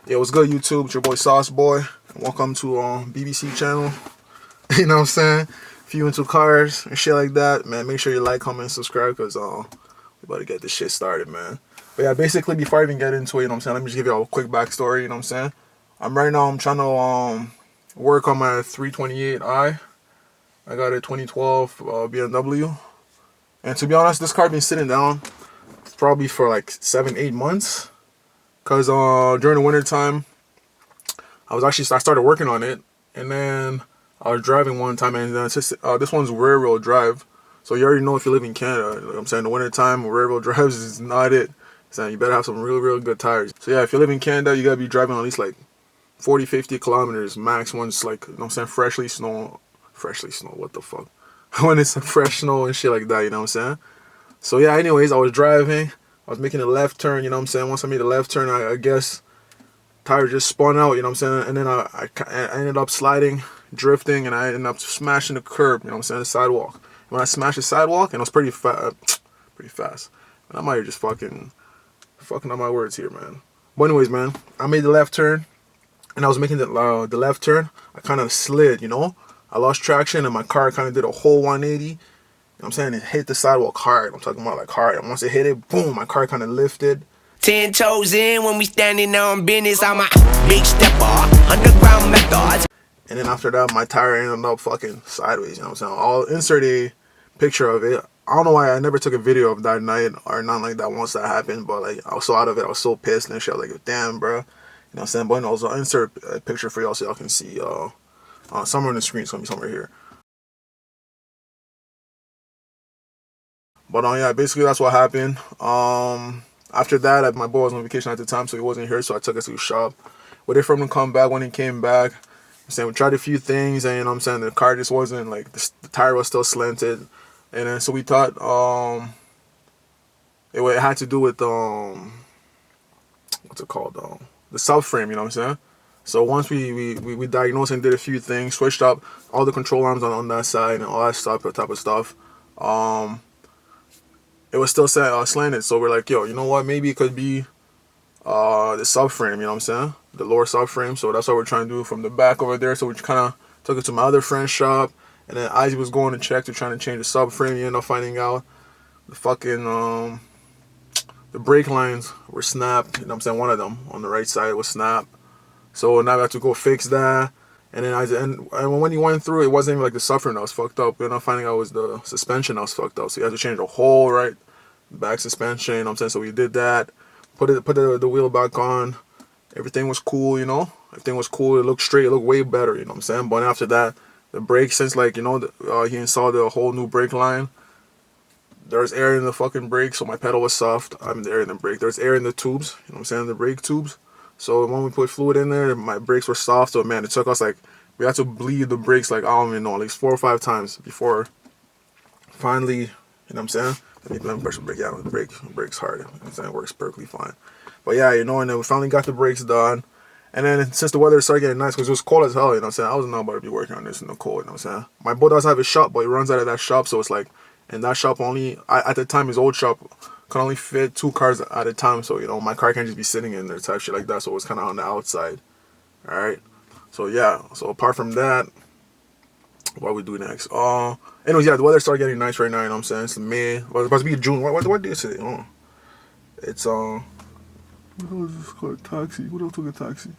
Yo, what's good, YouTube? It's your boy Sauce Boy. Welcome to BBC channel. You know what I'm saying? If you into cars and shit like that, man, make sure you like, comment, and subscribe, because we about to get this shit started, man. But yeah, basically, before I even get into it, you know what I'm saying, let me just give you a quick backstory, you know what I'm saying? Right now, I'm trying to work on my 328i. I got a 2012 BMW. And to be honest, this car been sitting down probably for like 7-8 months. Because during the winter time, I started working on it, and then I was driving one time, and this one's rear wheel drive. So you already know, if you live in Canada, you know what I'm saying, the winter time, rear wheel drives is not it. So you better have some real good tires. So yeah, if you live in Canada, you gotta be driving at least like 40-50 kilometers max once, like, you know what I'm saying, freshly snow, what the fuck? When it's fresh snow and shit like that, you know what I'm saying? So yeah, anyways, I was driving, I was making a left turn, you know what I'm saying? Once I made a left turn, I guess tire just spun out, you know what I'm saying? And then I ended up sliding, drifting, and I ended up smashing the curb, you know what I'm saying, the sidewalk. And when I smashed the sidewalk, and it was pretty fast. And I might have just fucking up my words here, man. But anyways, man, I made the left turn, and I was making the left turn. I kind of slid, you know? I lost traction, and my car kind of did a whole 180. You know what I'm saying? It hit the sidewalk hard. I'm talking about like hard. And once it hit it, boom, my car kind of lifted. 10 toes in when we standing on business. I'm a big stepper, underground methods. And then after that, my tire ended up fucking sideways, you know what I'm saying? I'll insert a picture of it. I don't know why I never took a video of that night or nothing like that once that happened, but like, I was so out of it. I was so pissed and shit. I was like, damn, bro. You know what I'm saying? But I'll insert a picture for y'all so y'all can see somewhere on the screen. It's gonna be somewhere here. But yeah, basically that's what happened. After that, my boy was on vacation at the time, so he wasn't here, so I took us to the shop. Waited for him to come back. When he came back, I'm saying, we tried a few things, and you know what I'm saying, the car just wasn't, like, the tire was still slanted. And then so we thought it had to do with what's it called, the subframe, you know what I'm saying? So once we diagnosed and did a few things, switched up all the control arms on that side and all that type of stuff, it was still slanted. So we're like, yo, you know what, maybe it could be the subframe, you know what I'm saying, the lower subframe. So that's what we're trying to do from the back over there. So we kind of took it to my other friend's shop, and then Isaac was going to check to trying to change the subframe. You end up finding out the fucking the brake lines were snapped, you know what I'm saying, one of them on the right side was snapped. So now we have to go fix that. And then and when he went through, it wasn't even like the subframe that was fucked up. We ended up finding out it was the suspension that was fucked up. So you had to change the whole right back suspension, you know what I'm saying? So we did that, put the wheel back on. Everything was cool, you know? Everything was cool. It looked straight. It looked way better, you know what I'm saying? But after that, the brakes, since, like, you know, he installed a whole new brake line, there's air in the fucking brake, so my pedal was soft. I mean, the air in the brake. There's air in the tubes, you know what I'm saying, the brake tubes. So when we put fluid in there, my brakes were soft. So, man, it took us, like, we had to bleed the brakes, like, I don't even know, at least 4 or 5 times before finally, you know what I'm saying? Let me press the brake. Yeah, the brake's hard. You know what I'm saying? It works perfectly fine. But yeah, you know, and then we finally got the brakes done. And then since the weather started getting nice, because it was cold as hell, you know what I'm saying, I was not about to be working on this in the cold, you know what I'm saying. My boy does have a shop, but he runs out of that shop, so it's like, in that shop only, at the time, his old shop could only fit 2 cars at a time, so, you know, my car can't just be sitting in there type shit like that, so it was kind of on the outside. Alright, so yeah, so apart from that, what we do next? Anyways, yeah, the weather started getting nice right now, you know what I'm saying, it's May, well, it's supposed to be June. What day is it? It's what else is this called? Taxi. What else took a taxi?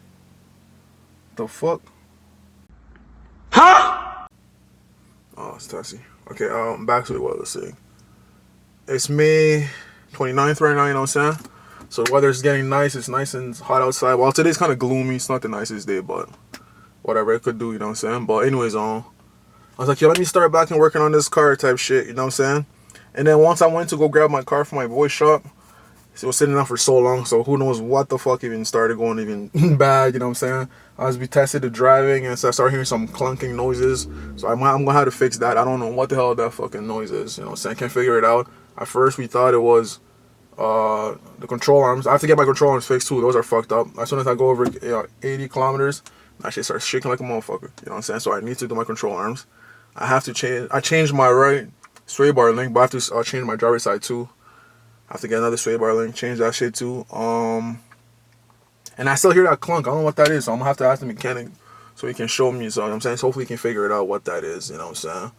The fuck? Huh? Oh, it's taxi. Okay, back to what I was saying. It's May 29th right now, you know what I'm saying? So the weather's getting nice. It's nice and hot outside. Well, today's kind of gloomy. It's not the nicest day, but whatever, it could do, you know what I'm saying? But anyways, I was like, yo, let me start back and working on this car type shit, you know what I'm saying? And then once I went to go grab my car from my boy's shop, it was sitting out for so long, so who knows what the fuck even started going even bad, you know what I'm saying? We tested the driving, and so I started hearing some clunking noises. So I'm gonna have to fix that. I don't know what the hell that fucking noise is, you know what I'm saying? Can't figure it out. At first we thought it was the control arms. I have to get my control arms fixed too. Those are fucked up. As soon as I go over 80 kilometers, I should start shaking like a motherfucker, you know what I'm saying? So I need to do my control arms. I changed my right sway bar link, but I have to change my driver's side too. I have to get another sway bar link, change that shit too. And I still hear that clunk. I don't know what that is, so I'm gonna have to ask the mechanic so he can show me. So you know what I'm saying, so hopefully he can figure it out what that is. You know what I'm saying.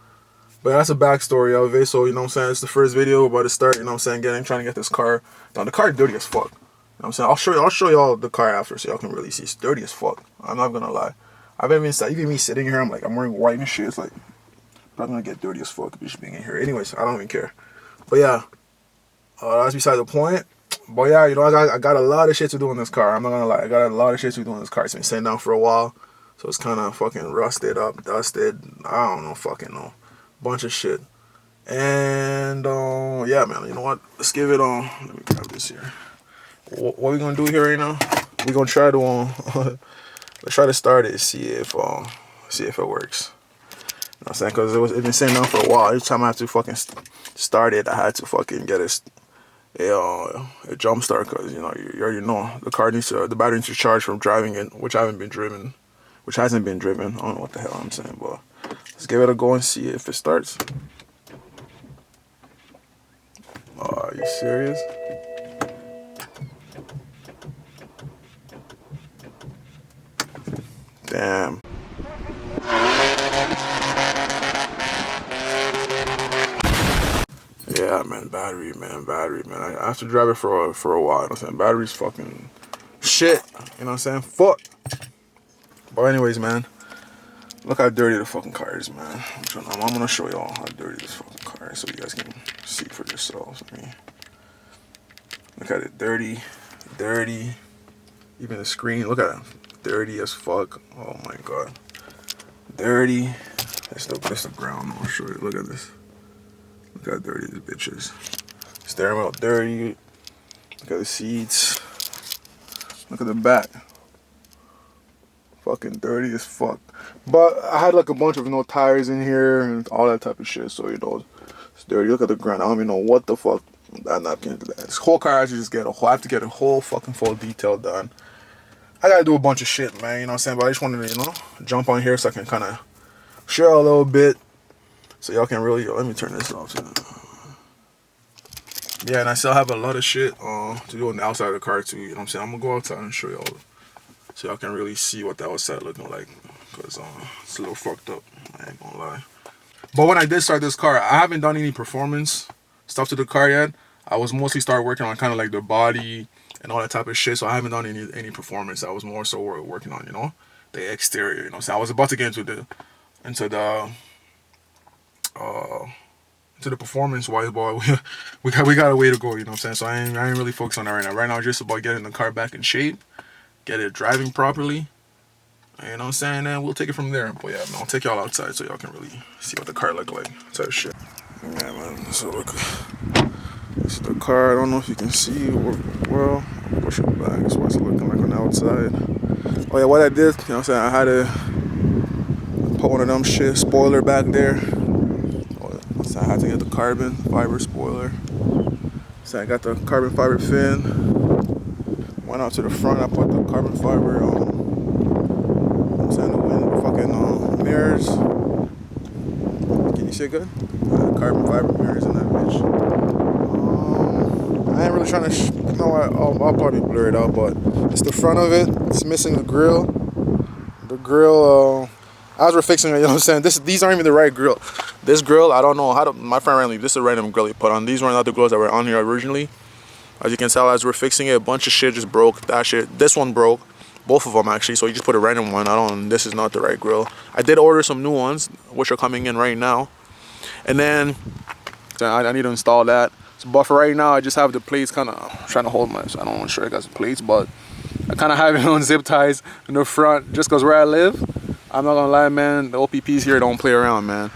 But that's a backstory of it. So you know what I'm saying, it's the first video about to start. You know what I'm saying, trying to get this car. Now the car dirty as fuck. You know what I'm saying. I'll show y'all the car after so y'all can really see. It's dirty as fuck. I'm not gonna lie. I've been even me sitting here. I'm like, I'm wearing white and shit. It's like, I'm gonna get dirty as fuck just being in here. Anyways, I don't even care. But yeah, that's beside the point. But yeah, you know, I got a lot of shit to do in this car. I'm not gonna lie. I got a lot of shit to do in this car. It's been sitting down for a while. So it's kind of fucking rusted up, dusted. I don't know, fucking know. Bunch of shit. And yeah, man, you know what? Let's give it on. Let me grab this here. What we gonna do here right now? We gonna try to let's try to start it. See if it works. You know what I'm saying? Because it's been sitting down for a while. Every time I have to fucking start it, I had to fucking get a jump start. Because you know, you already know the car needs to, the battery needs to charge from driving it, which hasn't been driven. I don't know what the hell I'm saying, but let's give it a go and see if it starts. Are you serious? Damn. Yeah, man, battery, man. I have to drive it for a while. You know what I'm saying? Battery's fucking shit. You know what I'm saying? Fuck. But anyways, man, look how dirty the fucking car is, man. I'm gonna show y'all how dirty this fucking car is so you guys can see for yourselves. I mean, look at it, dirty. Even the screen, look at it, dirty as fuck. Oh my god, dirty. That's the ground. I'll show you. Look at this. Look how dirty this bitch is. Steering wheel dirty. Look at the seats. Look at the back. Fucking dirty as fuck. But I had like a bunch of tires in here and all that type of shit, so you know it's dirty. Look at the ground. I don't even know what the fuck that napkin is. This whole car I have to get a whole fucking full detail done. I gotta do a bunch of shit, man, you know what I'm saying? But I just wanted to, you know, jump on here so I can kind of share a little bit so y'all can really, let me turn this off. Yeah, and I still have a lot of shit to do on the outside of the car too, you know what I'm saying? I'm gonna go outside and show y'all so y'all can really see what the outside looking like, because it's a little fucked up, I ain't gonna lie. But when I did start this car, I haven't done any performance stuff to the car yet. I was mostly started working on kind of like the body and all that type of shit, so I haven't done any performance. I was more so working on, you know, the exterior, you know. So I was about to get into the performance wise, but we got a way to go, you know what I'm saying? So I ain't really focused on that right now. Right now, just about getting the car back in shape, get it driving properly, you know what I'm saying? And we'll take it from there. But yeah, man, I'll take y'all outside so y'all can really see what the car look like, type of shit. Yeah, man. So look, this is the car. I don't know if you can see well. I'll push it back. That's what it's looking like on the outside. Oh yeah, what I did, you know what I'm saying? I had to put one of them shit spoiler back there. So I had to get the carbon fiber spoiler. So I got the carbon fiber fin. Went out to the front. I put the carbon fiber on. The fucking mirrors. Can you see it good? Carbon fiber mirrors in that bitch. I ain't really trying to. I'll probably blur it out, but it's the front of it. It's missing the grill. The grill. As we're fixing it, you know what I'm saying? These aren't even the right grill. This grill, I don't know how to. My friend randomly, this is a random grill he put on. These were not the grills that were on here originally. As you can tell, as we're fixing it, a bunch of shit just broke. That shit. This one broke. Both of them actually. So you just put a random one. This is not the right grill. I did order some new ones, which are coming in right now. And then I need to install that. So, but for right now, I just have the plates kind of trying to hold my. So I don't want to show you guys the plates, but I kind of have it on zip ties in the front just because where I live. I'm not gonna lie, man, the OPPs here don't play around, man.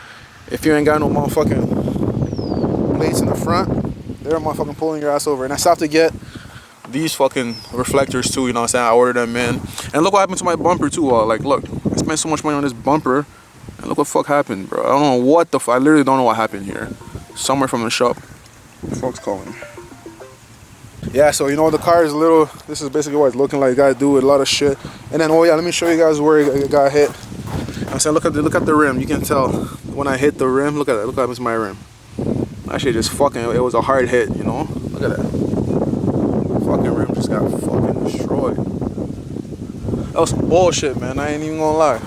If you ain't got no motherfucking plates in the front, they're motherfucking pulling your ass over. And I still have to get these fucking reflectors too, you know what I'm saying? I ordered them in. And look what happened to my bumper too. Like, look, I spent so much money on this bumper, and look what the fuck happened, bro. I don't know what the fuck, I literally don't know what happened here. Somewhere from the shop. The fuck's calling. Yeah, so you know the car is a little, this is basically what it's looking like. You gotta do a lot of shit. And then, oh yeah, let me show you guys where it got hit. I'm saying, look at the rim. You can tell when I hit the rim. Look at that. Look at my rim. Actually, just fucking. It was a hard hit, you know. Look at that. The fucking rim just got fucking destroyed. was some bullshit, man. I ain't even gonna lie.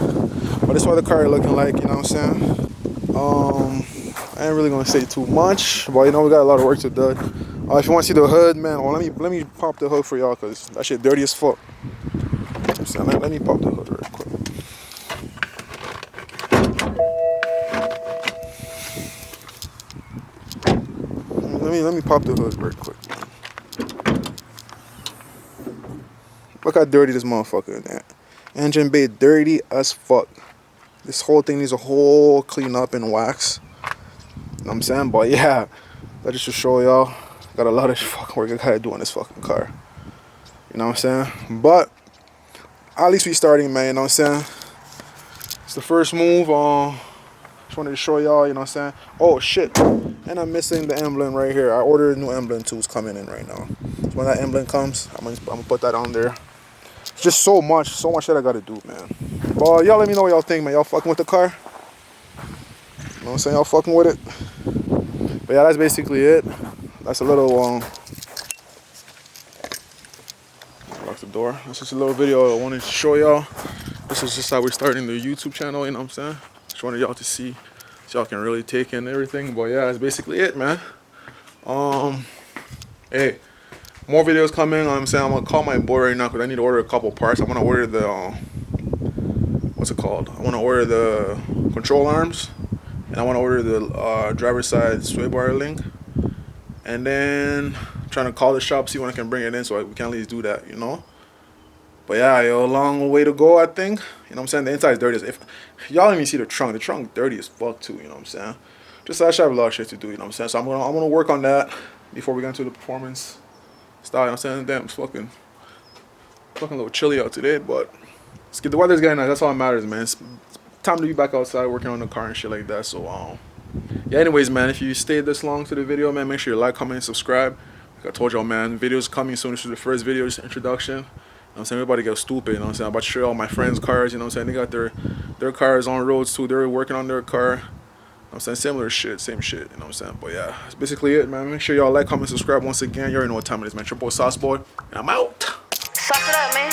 But this is what the car looking like, you know what I'm saying? I ain't really gonna say too much, but you know we got a lot of work to do. If you want to see the hood, man, well, let me pop the hood for y'all, cause that shit dirty as fuck. You know what I'm saying? Let me pop the hood real quick. Let me pop the hood real quick. Look how dirty this motherfucker is. Engine bay dirty as fuck. This whole thing needs a whole clean up and wax. You know what I'm saying? But yeah, that just to show y'all, got a lot of fucking work I gotta do on this fucking car. You know what I'm saying? But at least we starting, man. You know what I'm saying? It's the first move. Just wanted to show y'all. You know what I'm saying? Oh shit! And I'm missing the emblem right here. I ordered a new emblem too. It's coming in right now. So when that emblem comes, I'm gonna put that on there. It's just so much shit I gotta do, man. But y'all let me know what y'all think, man. Y'all fucking with the car? You know what I'm saying? Y'all fucking with it? But yeah, that's basically it. That's a little lock the door. That's just a little video I wanted to show y'all. This is just how we're starting the YouTube channel, you know what I'm saying? Just wanted y'all to see so y'all can really take in everything. But yeah, that's basically it, man. Hey, more videos coming. I'm saying I'm gonna call my boy right now because I need to order a couple parts. I'm gonna order the what's it called? I want to order the control arms, and I want to order the driver's side sway bar link, and then I'm trying to call the shop, see when I can bring it in, so we can at least do that, you know. But yeah, a long way to go, I think. You know what I'm saying? The inside is dirty. If y'all even see the trunk dirty as fuck too. You know what I'm saying? Just I should have a lot of shit to do. You know what I'm saying? So I'm gonna work on that before we get into the performance style. You know what I'm saying? Damn, it's fucking a little chilly out today, but let's get the weather's getting nice. That's all that matters, man. It's time to be back outside working on the car and shit like that. So yeah. Anyways, man, if you stayed this long to the video, man, make sure you like, comment, and subscribe. Like I told y'all, man, videos coming soon. This is the first video, just introduction. You know what I'm saying? Everybody get stupid, you know what I'm saying? I'm about to show all my friends' cars, you know what I'm saying? They got their cars on roads too. They're working on their car. You know what I'm saying? Similar shit, same shit, you know what I'm saying? But yeah, that's basically it, man. Make sure y'all like, comment, subscribe once again. You already know what time it is, man. Triple Sauce Boy, and I'm out. Sauce it up, man.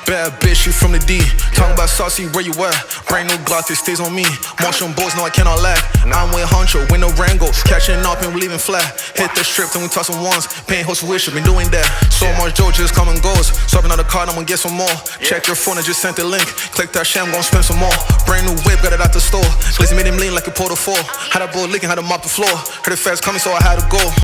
Bad bitch, you from the D. Talking about saucy, where you at? Brand new Glock, it stays on me. Motion boys, no, I cannot laugh. I'm with Honcho, with no Rango. Catching up and we leaving flat. Hit the strip, then we toss some ones. Paying host wish, been doing that. So much dough just come and goes. Swapping out the card, I'm gonna get some more. Check your phone, I just sent the link. Click that shit, I'm gonna spend some more. Brand new whip, got it out the store. Glizzy made him lean like a portal 4. Had a boy licking, had to mop the floor. Heard the fast coming, so I had to go.